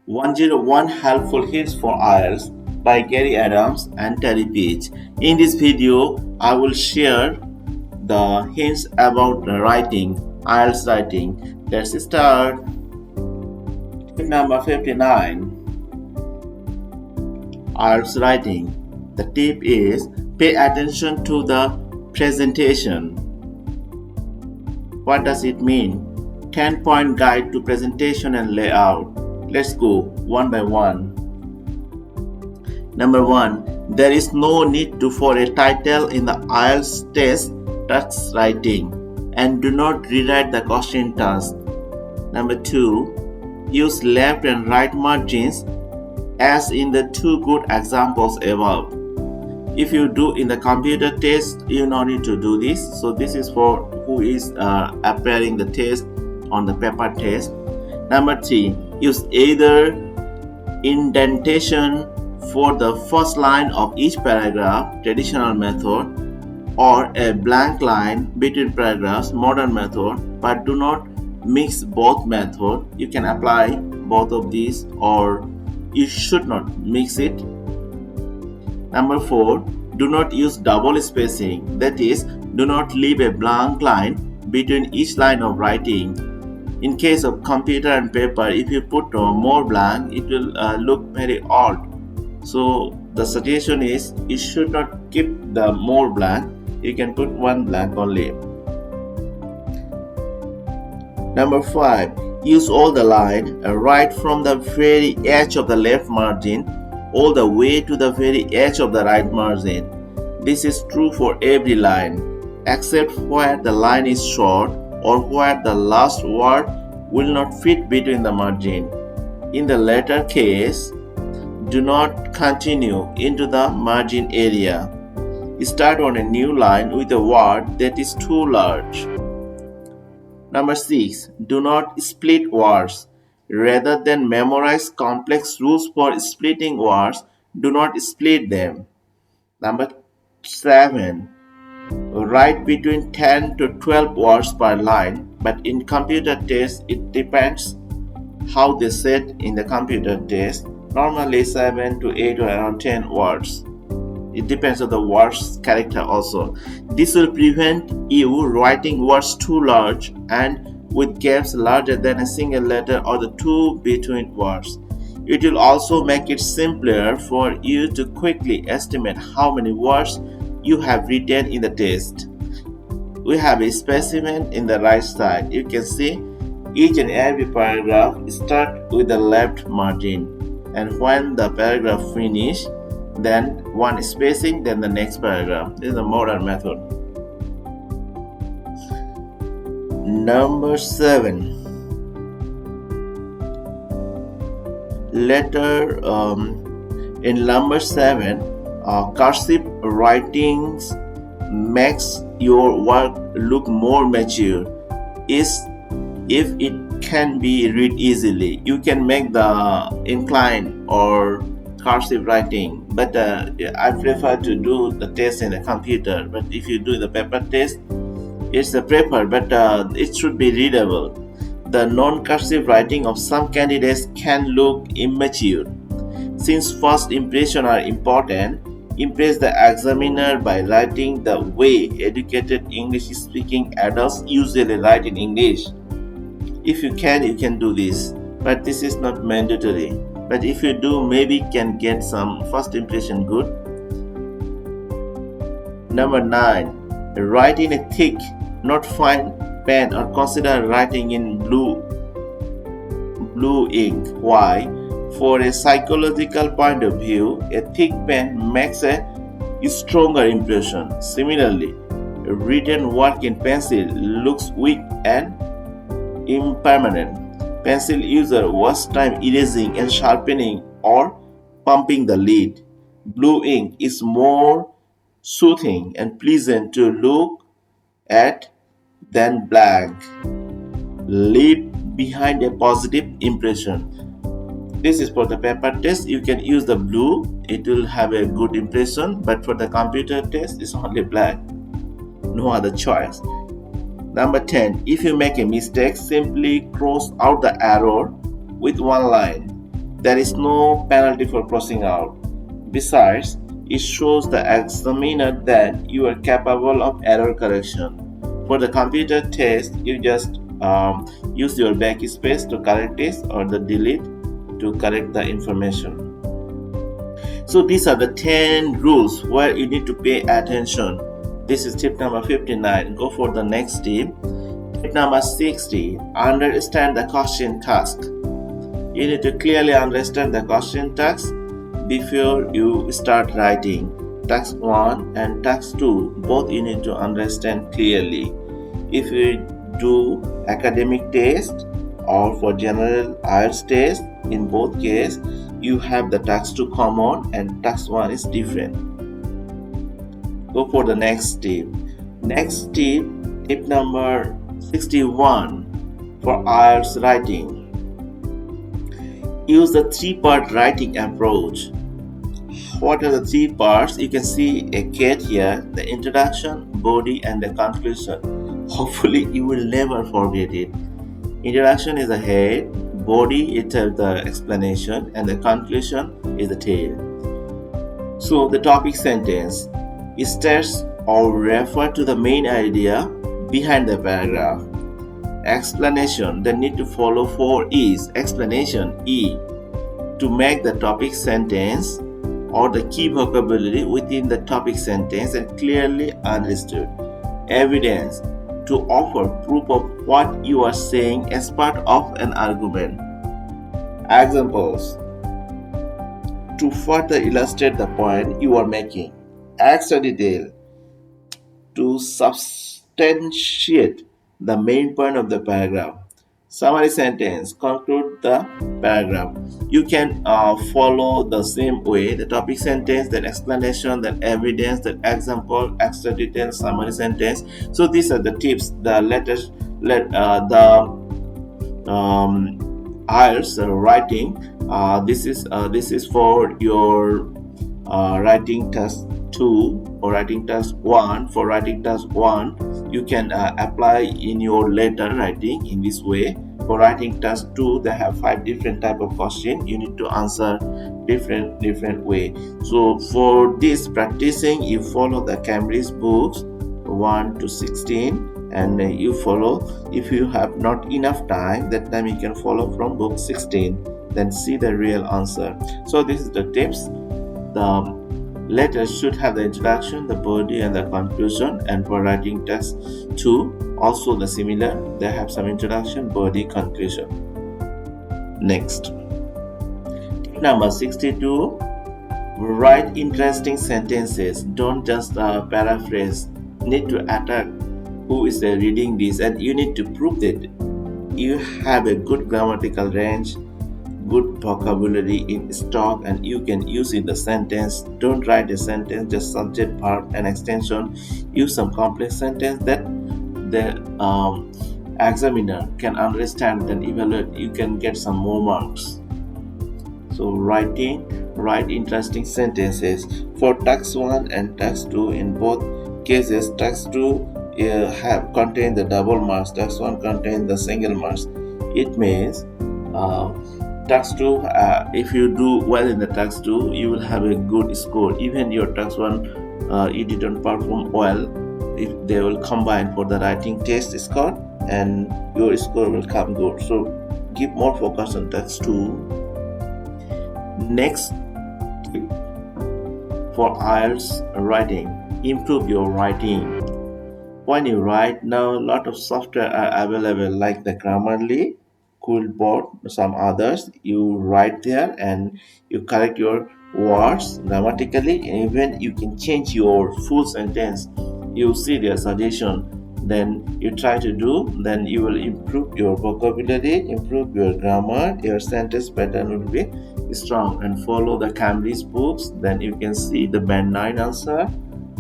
101 Helpful Hints for IELTS by Gary Adams and Terry Page. In this video, I will share the hints about the writing, IELTS writing. Let's start. Tip number 59. IELTS writing. The tip is pay attention to the presentation. What does it mean? 10-point guide to presentation and layout. Let's go one by one. Number 1. There is no need for a title in the IELTS test task writing, and do not rewrite the question task. Number 2. Use left and right margins as in the two good examples above. If you do in the computer test, you no need to do this. So this is for who is appearing the test on the paper test. Number 3. Use either indentation for the first line of each paragraph, traditional method, or a blank line between paragraphs, modern method, but do not mix both methods. You can apply both of these, or you should not mix it. Number 4. Do not use double spacing, that is, do not leave a blank line between each line of writing. In case of computer and paper, if you put more blank, it will look very odd. So the suggestion is you should not keep the more blank. You can put one blank only. Number 5. Use all the line right from the very edge of the left margin all the way to the very edge of the right margin. This is true for every line, except where the line is short or where the last word will not fit between the margin. In the latter case, do not continue into the margin area. Start on a new line with a word that is too large. Number 6. Do not split words. Rather than memorize complex rules for splitting words, do not split them. Number 7. Write between 10 to 12 words per line, but in computer test it depends how they set in the computer test. Normally 7 to 8 or around 10 words. It depends on the word's character also. This will prevent you writing words too large and with gaps larger than a single letter or the two between words. It will also make it simpler for you to quickly estimate how many words you have written in the test. We have a specimen in the right side. You can see each and every paragraph starts with the left margin, and when the paragraph finishes, then one spacing, then the next paragraph. This is a modern method. Number 7. In number 7, cursive writings makes your work look more mature. If it can be read easily, you can make the incline or cursive writing, but I prefer to do the test in the computer. But if you do the paper test, it's a paper, but it should be readable. The non-cursive writing of some candidates can look immature. Since first impressions are important, impress the examiner by writing the way educated English-speaking adults usually write in English. If you can do this, but this is not mandatory. But if you do, maybe can get some first impression good. Number 9. Write in a thick, not fine pen, or consider writing in blue ink. Why? For a psychological point of view, a thick pen makes a stronger impression. Similarly, written work in pencil looks weak and impermanent. Pencil user waste time erasing and sharpening or pumping the lead. Blue ink is more soothing and pleasant to look at than blank. Leave behind a positive impression. This is for the paper test. You can use the blue. It will have a good impression, but for the computer test, it's only black. No other choice. Number 10. If you make a mistake, simply cross out the error with one line. There is no penalty for crossing out. Besides, it shows the examiner that you are capable of error correction. For the computer test, you just use your backspace to correct this or the delete to correct the information. So these are the 10 rules where you need to pay attention. This is tip number 59. Go for the next tip. Tip number 60. Understand the question task. You need to clearly understand the question task before you start writing. Task 1 and task 2, both you need to understand clearly. If you do academic test or for general Ielts test, in both cases, you have the task 2 common and task 1 is different. Go for the next tip. Next tip, tip number 61 for Ielts writing. Use the 3-part writing approach. What are the 3 parts? You can see a cat here, the introduction, body, and the conclusion. Hopefully, you will never forget it. Introduction is the head, body is the explanation, and the conclusion is the tail. So, the topic sentence states or refer to the main idea behind the paragraph. Explanation, the need to follow for is explanation E to make the topic sentence or the key vocabulary within the topic sentence and clearly understood. Evidence, to offer proof of what you are saying as part of an argument. Examples, to further illustrate the point you are making. Extra detail, to substantiate the main point of the paragraph. Summary sentence, conclude the paragraph. You can follow the same way, the topic sentence, then explanation, then evidence, then example, extra detail, summary sentence. So these are the tips, the Ielts writing. This is for your writing task 2 or writing task 1. For writing task 1, you can apply in your letter writing in this way. For writing task 2, they have 5 different type of question. You need to answer different way. So for this practicing, you follow the Cambridge books 1 to 16, and you follow. If you have not enough time, that time you can follow from book 16. Then see the real answer. So this is the tips. The letter should have the introduction, the body, and the conclusion. And for writing task 2, also the similar, they have some introduction, body, conclusion. Next, tip number 62, write interesting sentences. Don't just paraphrase. Need to attack who is reading this, and you need to prove that you have a good grammatical range, good vocabulary in stock, and you can use in the sentence. Don't write a sentence just subject, verb, and extension. Use some complex sentence that the examiner can understand and evaluate. You can get some more marks. So write interesting sentences. For task 1 and task 2, in both cases, task 2 have contain the double marks, task 1 contain the single marks. It means task 2, if you do well in the task 2, you will have a good score. Even your task 1, you didn't perform well, if they will combine for the writing test score, and your score will come good. So give more focus on task 2. Next tip for Ielts writing, improve your writing. When you write, now a lot of software are available like the Grammarly, Coolboard, some others. You write there and you correct your words grammatically, and even you can change your full sentence. You see their suggestion, then you try to do, then you will improve your vocabulary, improve your grammar, your sentence pattern will be strong. And follow the Cambridge books, then you can see the band 9 answer,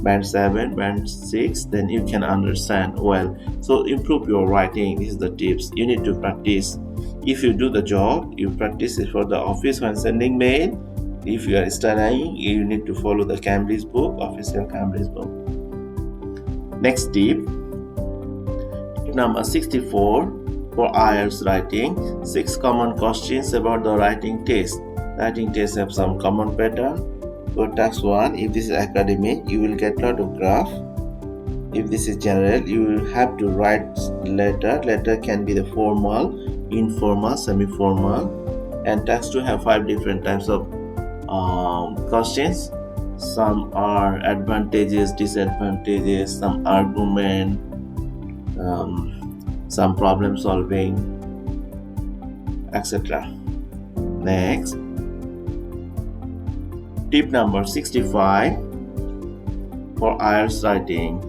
band 7, band 6, then you can understand well. So improve your writing. This is the tips. You need to practice. If you do the job, you practice it for the office when sending mail. If you are studying, you need to follow the Cambridge book, official Cambridge book. Next tip number 64 for Ielts writing, 6 common questions about the writing test. Writing tests have some common pattern. For task 1, if this is academic, you will get lot of graph. If this is general, you will have to write letter. Letter can be the formal, informal, semi-formal. And task 2 have 5 different types of questions. Some are advantages, disadvantages, some argument, some problem solving, etc. Next, tip number 65 for Ielts writing.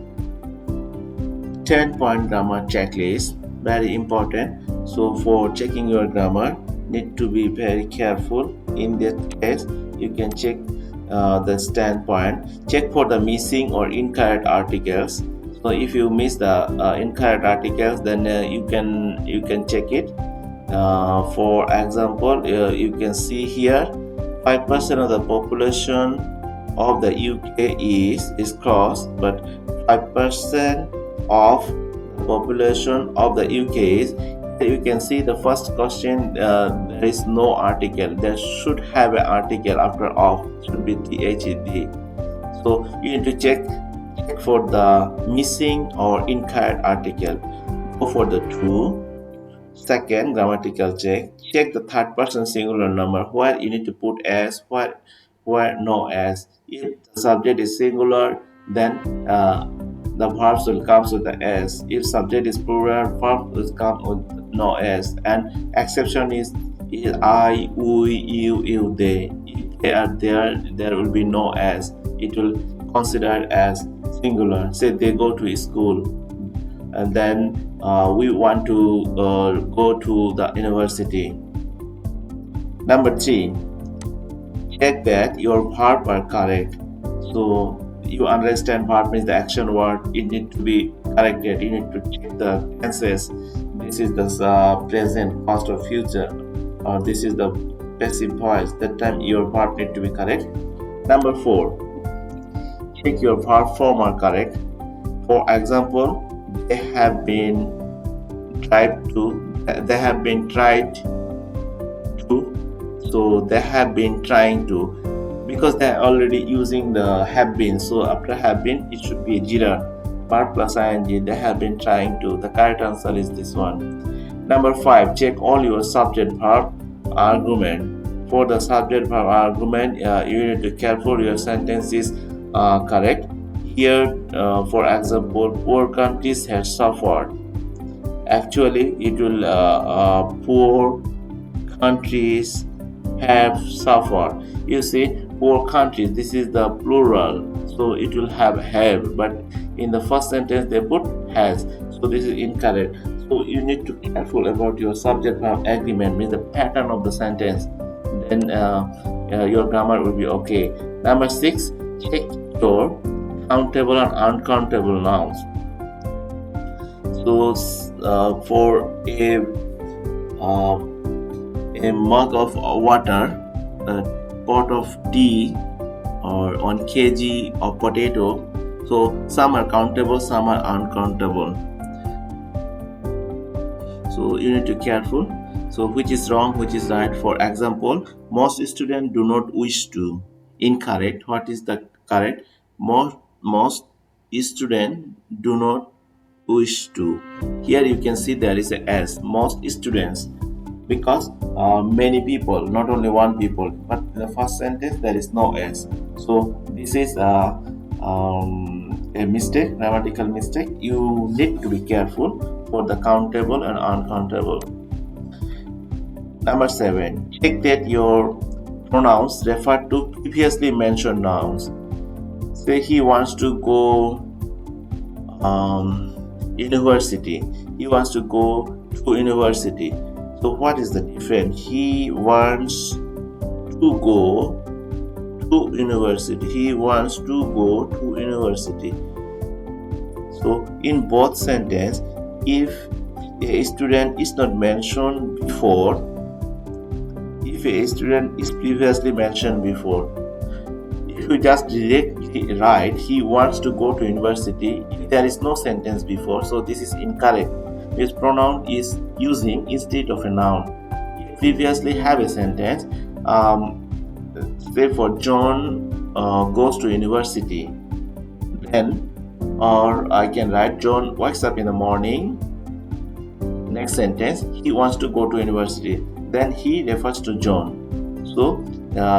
10-point grammar checklist, very important. So for checking your grammar, need to be very careful. In this case, you can check the standpoint. Check for the missing or incorrect articles. So if you miss the incorrect articles, then you can check it. For example, you can see here 5% of the population of the UK is crossed, but 5% of the population of the UK is. You can see the first question, there is no article. There should have an article after of, should be THED. So you need to check for the missing or incorrect article. Go for the true. Second, grammatical check. Check the third person singular number where you need to put s, where no s. If the subject is singular, then the verbs will come with the s. If subject is plural, verb will come with no s. And exception is I, we, you, they. If they are there will be no s. It will consider as singular. Say they go to school, and then we want to go to the university. Number 3, check that your verb are correct. So you understand verb means the action word. It need to be corrected. You need to check the tenses. This is the present, past, or future. This is the passive voice. That time your verb need to be correct. Number 4, check your verb form are correct. For example, they have been tried to. So they have been trying to, because they are already using the have been. So after have been, it should be a gerund, verb plus ing. They have been trying to. The correct answer is this one. Number 5, check all your subject verb argument. For the subject verb argument, you need to careful your sentence is correct. Here, for example, poor countries have suffered. Actually, it will poor countries have suffered. You see, poor countries. This is the plural, so it will have, but in the first sentence they put has. So this is incorrect. So you need to be careful about your subject verb agreement, means the pattern of the sentence. Then your grammar will be okay. Number 6, check your countable and uncountable nouns. So for a mug of water, a pot of tea, or 1 kg of potato, so some are countable, some are uncountable. So you need to be careful. So which is wrong, which is right? For example, most students do not wish to. Incorrect. What is the correct? Most students do not wish to. Here you can see there is a s, most students, because many people, not only one people, but in the first sentence there is no s. So this is a mistake, grammatical mistake. You need to be careful for the countable and uncountable. Number 7, check that your pronouns refer to previously mentioned nouns. Say he wants to go university. He wants to go to university. So what is the difference? He wants to go to university. He wants to go to university. So in both sentences, if a student is not mentioned before, if a student is previously mentioned before, if you just directly write he wants to go to university, if there is no sentence before, so this is incorrect. This pronoun is using instead of a noun. If previously have a sentence, Say for John goes to university, then, or I can write John wakes up in the morning. Next sentence, he wants to go to university, then he refers to John. So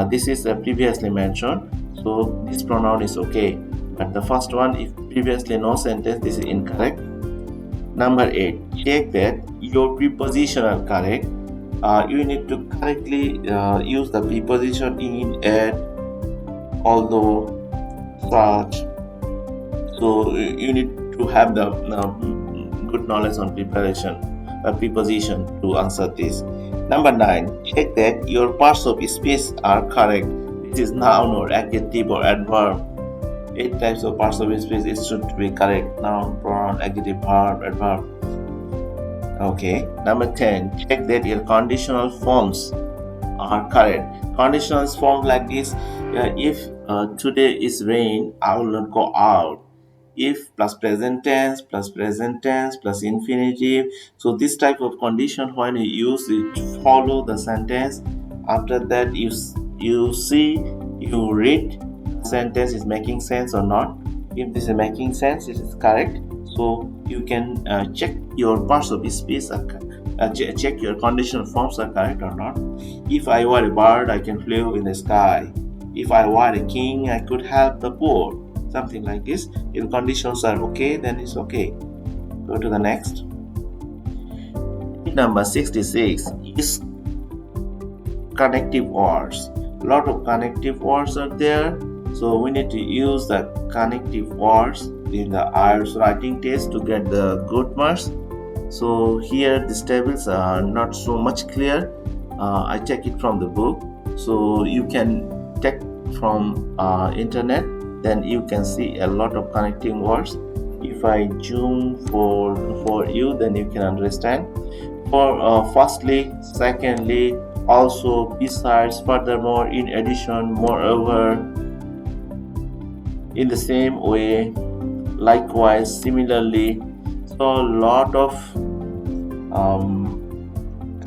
this is previously mentioned, so this pronoun is okay, but the first one, if previously no sentence, this is incorrect. Number 8, check that your preposition are correct. You need to correctly use the preposition in, at, although, such. So you need to have the good knowledge on preposition to answer this. Number 9, check that your parts of speech are correct. This is noun or adjective or adverb. 8 types of parts of speech, it should be correct. Noun, pronoun, adjective, verb, adverb. Okay. Number 10, check that your conditional forms are correct. Conditional form like this: if today is rain, I will not go out. If plus present tense plus infinitive. So this type of condition, when you use it, follow the sentence. After that, you see, you read the sentence is making sense or not. If this is making sense, it is correct. So you can check your parts of speech check your conditional forms are correct or not. If I were a bird, I can fly in the sky. If I were a king, I could help the poor. Something like this. If conditions are okay, then it's okay. Go to the next. Number 66 is connective words. A lot of connective words are there, so we need to use the connective words in the Ielts writing test to get the good marks. So here these tables are not so much clear. I take it from the book, so you can take from internet, then you can see a lot of connecting words. If I zoom for you, then you can understand. For firstly, secondly, also, besides, furthermore, in addition, moreover, in the same way, likewise, similarly. So a lot of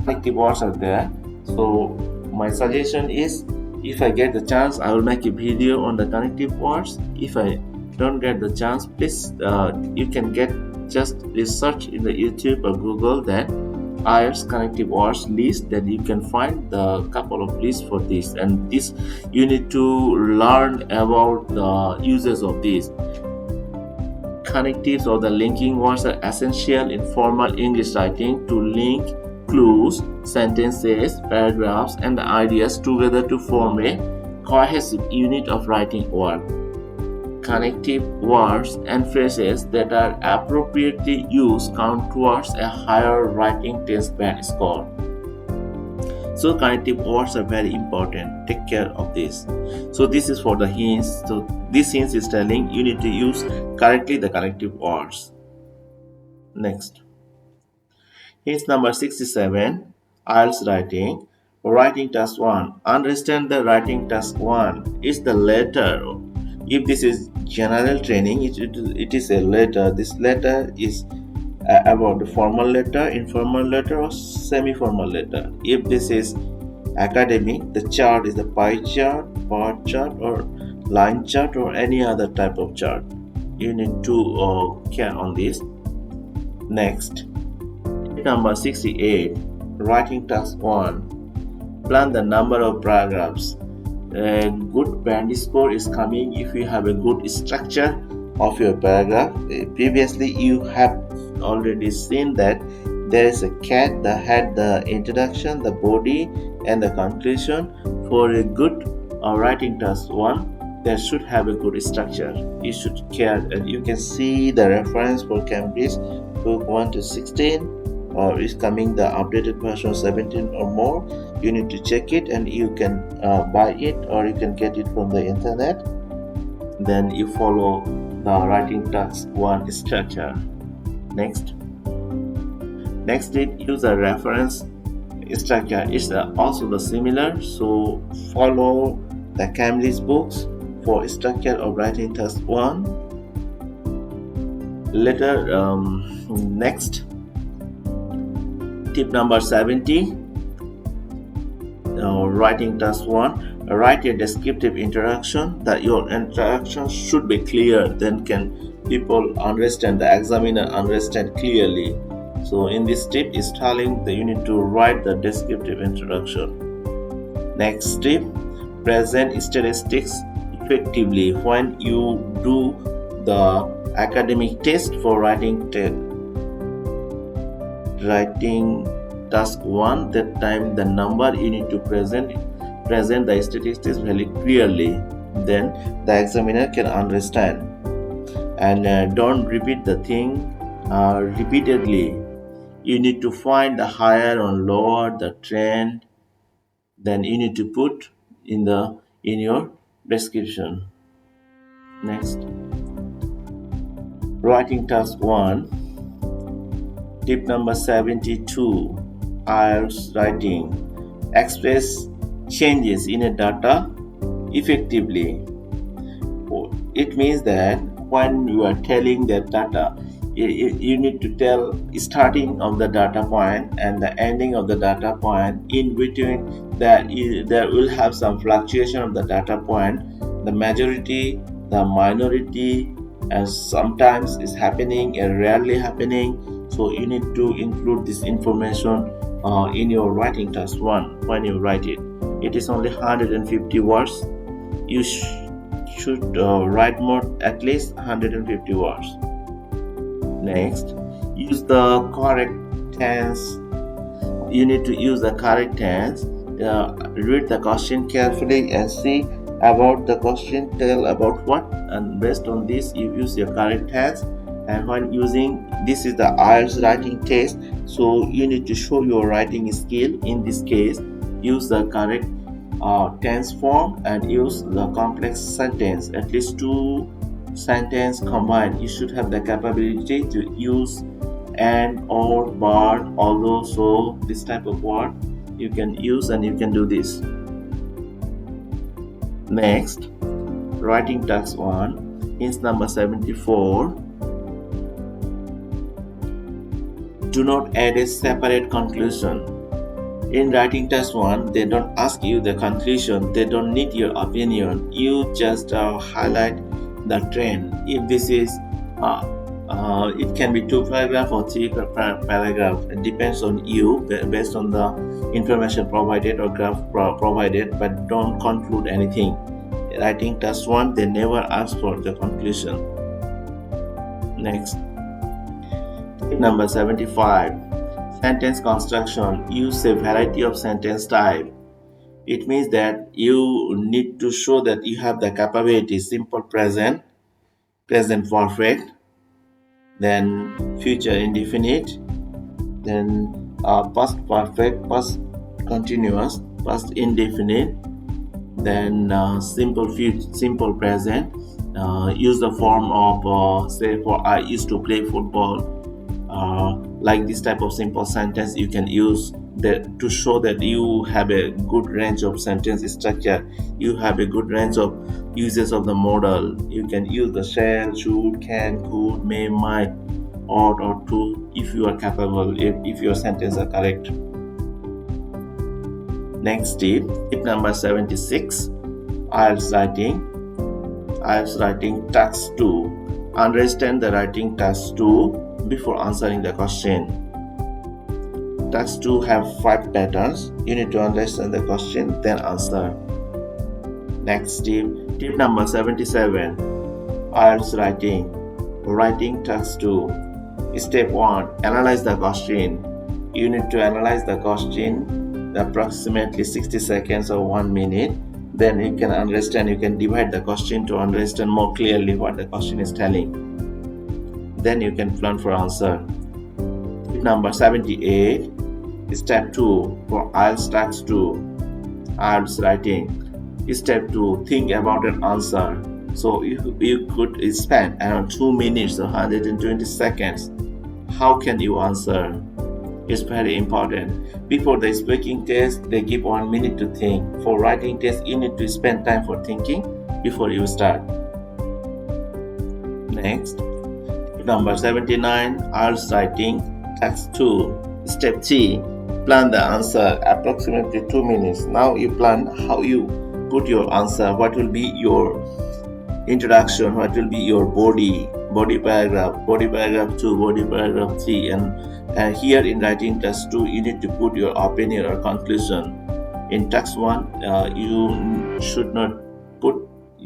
connective words are there. So my suggestion is, if I get the chance, I will make a video on the connective words. If I don't get the chance, please you can just research in the YouTube or Google that Ielts connective words list, that you can find the couple of lists for this, and this you need to learn about the uses of these. Connectives or the linking words are essential in formal English writing to link clues, sentences, paragraphs, and the ideas together to form a cohesive unit of writing work. Connective words and phrases that are appropriately used count towards a higher writing test band score. So connective words are very important. Take care of this. So this is for the hints. So this hint is telling you need to use correctly the connective words. Next. Hint number 67. Ielts writing. Writing task 1. Understand the writing task 1 is the letter. If this is general training, it is a letter. This letter is about the formal letter, informal letter, or semi-formal letter. If this is academic, the chart is the pie chart, bar chart, or line chart, or any other type of chart. You need to care on this. Next, number 68, writing task 1. Plan the number of paragraphs. A good band score is coming if you have a good structure of your paragraph. Previously, you have already seen that there is a cat that had the introduction, the body, and the conclusion. For a good writing task 1, there should have a good structure. You should care, and you can see the reference for Cambridge book 1 to 16. Or is coming the updated version 17 or more. You need to check it, and you can buy it, or you can get it from the internet. Then you follow the writing task 1 structure. Next, it use a reference structure. It's also the similar. So follow the Cambridge books for structure of writing task 1. Next. Tip number 70. writing task 1, write a descriptive introduction. That your introduction should be clear, then can people understand, the examiner understand clearly. So in this step is telling that you need to write the descriptive introduction. Next step, present statistics effectively. When you do the academic test for writing task 1, that time the number you need to present the statistics very clearly, then the examiner can understand. And don't repeat the thing repeatedly. You need to find the higher or lower the trend, then you need to put in your description. Next, writing task 1. Tip number 72, Ielts writing. Express changes in a data effectively. It means that when you are telling the data, you need to tell starting of the data point and the ending of the data point. In between that, there will have some fluctuation of the data point, the majority, the minority, and sometimes it's happening and rarely happening. So you need to include this information in your writing task 1 when you write it. It is only 150 words. You should write more, at least 150 words. Next, use the correct tense. You need to use the correct tense. Read the question carefully and see about the question, tell about what, and based on this you use your correct tense. And when using, this is the Ielts writing test, so you need to show your writing skill. In this case, use the correct tense form and use the complex sentence, at least 2 sentences combined. You should have the capability to use and, or, but, although, so, this type of word you can use, and you can do this. Next, writing task 1, hint number 74. Do not add a separate conclusion. In writing task 1, they don't ask you the conclusion, they don't need your opinion. You just highlight the trend. If this is, it can be 2 paragraphs or 3 paragraphs. It depends on you, based on the information provided or graph provided, but don't conclude anything. Writing task 1, they never ask for the conclusion. Next, number 75. Sentence construction. Use a variety of sentence type. It means that you need to show that you have the capability: simple present, present perfect, then future indefinite, then past perfect, past continuous, past indefinite, then simple present. Use the form of say, for I used to play football. Like this type of simple sentence you can use that to show that you have a good range of sentence structure. You have a good range of uses of the modal. You can use the shall, should, can, could, may, might, ought, or to, if you are capable, if your sentences are correct. Next tip number 76. Ielts writing task 2. Understand the writing task 2 before answering the question. Task 2 have 5 patterns. You need to understand the question, then answer. Next tip number 77. Ielts writing task 2. Step 1. Analyze the question. You need to analyze the question approximately 60 seconds or 1 minute. Then you can understand, you can divide the question to understand more clearly what the question is telling. Then you can plan for answer. Tip number 78. Step 2 for Ielts task 2. Ielts writing. Step 2. Think about an answer. So you could spend around 2 minutes or 120 seconds. How can you answer? It's very important. Before the speaking test, they give 1 minute to think. For writing test, you need to spend time for thinking before you start. Next, number 79, Ielts writing task 2. Step 3, plan the answer approximately 2 minutes. Now you plan how you put your answer, what will be your introduction, what will be your body paragraph 2, body paragraph 3, and here in writing task 2 you need to put your opinion or conclusion. In task 1 you should not put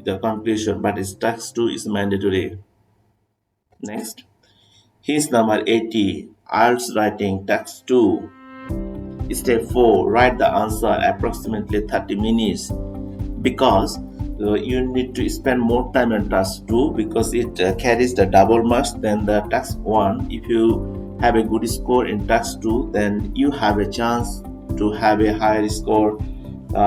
the conclusion, but in task 2 is mandatory. Next, his number 80, Ielts writing task 2. Step 4, write the answer approximately 30 minutes, because you need to spend more time on task 2 because it carries the double marks than the task 1. If you have a good score in task 2, then you have a chance to have a higher score,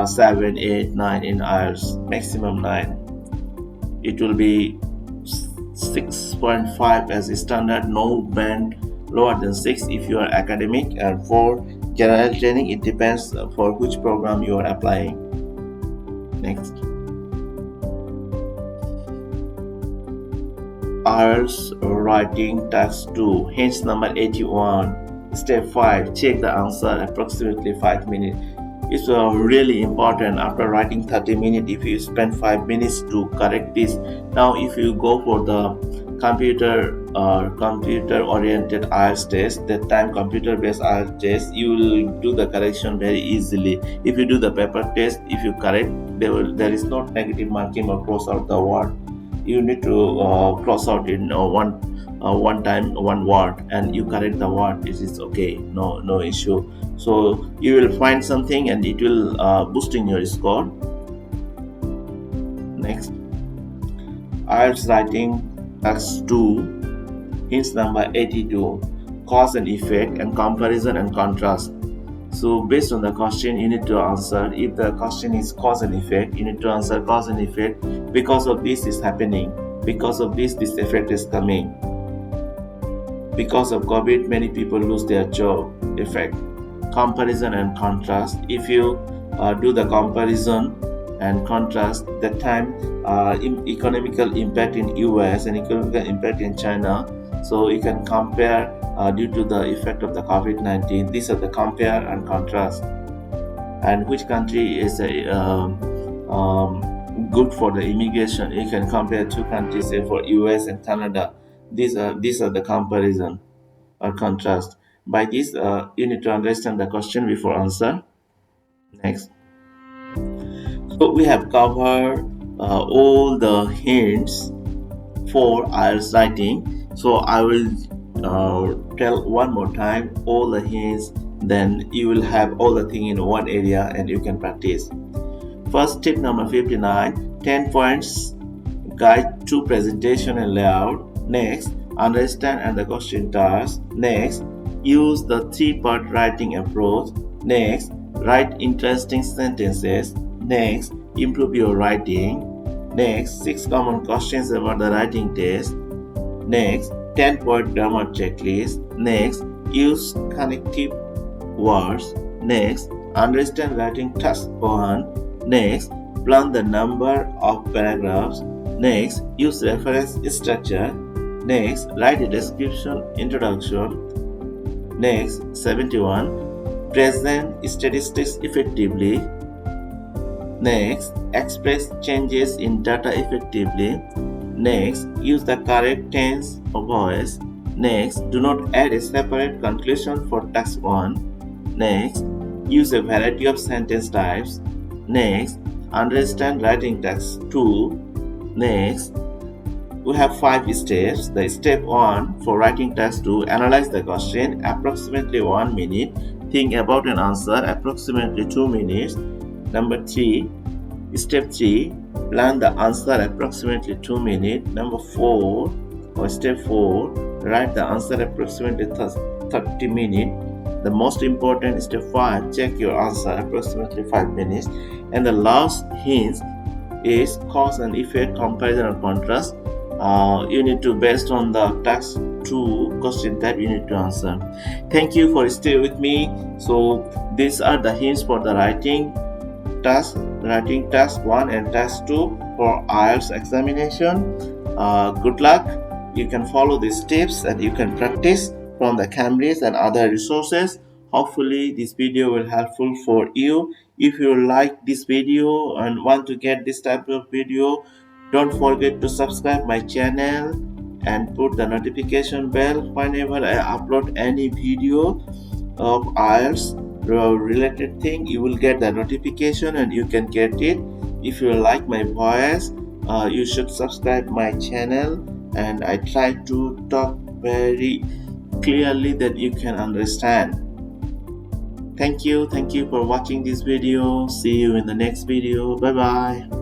7, 8, 9 in Ielts, maximum 9. It will be 6.5 as a standard, no band lower than 6 if you are academic, and for general training it depends for which program you are applying. Next, Ielts writing task 2, hints number 81. Step 5, check the answer approximately 5 minutes. It's really important. After writing 30 minutes, if you spend 5 minutes to correct this. Now if you go for the computer oriented Ielts test, that time computer based Ielts test, you will do the correction very easily. If you do the paper test, if you correct, there is no negative marking or cross out the word. You need to cross out in one time one word, and you correct the word. It is okay, no issue. So you will find something and it will boosting your score. Next, Ielts writing task 2, hints number 82, cause and effect and comparison and contrast. So based on the question you need to answer. If the question is cause and effect, you need to answer cause and effect. Because of this is happening, because of this effect is coming. Because of COVID many people lose their job, effect. Comparison and contrast. If you do the comparison and contrast, that time economical impact in US and economical impact in China, so you can compare due to the effect of the COVID-19. These are the compare and contrast. And which country is good for the immigration, you can compare two countries, say for US and Canada. These are the comparison or contrast. By this you need to understand the question before answer. Next, so we have covered all the hints for Ielts writing. So I will tell one more time all the hints, then you will have all the thing in one area and you can practice. First, tip number 59, 10 points guide to presentation and layout. Next, understand and the question task. Next, use the 3-part writing approach. Next, write interesting sentences. Next, improve your writing. Next, 6 common questions about the writing test. Next, 10-point grammar checklist. Next, use connective words. Next, understand writing task 1. Next, plan the number of paragraphs. Next, use reference structure. Next, write a description, introduction. Next, 71, present statistics effectively. Next, express changes in data effectively. Next, use the correct tense of voice. Next, do not add a separate conclusion for task 1. Next, use a variety of sentence types. Next, understand writing task 2. Next, we have 5 steps. The step 1 for writing task 2, analyze the question approximately 1 minute. Think about an answer approximately 2 minutes. Number 3, step 3, plan the answer approximately 2 minutes. Number 4, or step 4, write the answer approximately 30 minutes. The most important, step 5, check your answer approximately 5 minutes. And the last hint is cause and effect, comparison and contrast. You need to, based on the task 2 question type, you need to answer. Thank you for staying with me. So these are the hints for the writing task 1 and task 2 for Ielts examination. Good luck. You can follow these tips and you can practice from the Cambridge and other resources. Hopefully this video will helpful for you. If you like this video and want to get this type of video, don't forget to subscribe my channel and put the notification bell. Whenever I upload any video of Ielts related thing, you will get the notification and you can get it. If you like my voice, you should subscribe my channel, and I try to talk very clearly that you can understand. Thank you for watching this video. See you in the next video. Bye bye.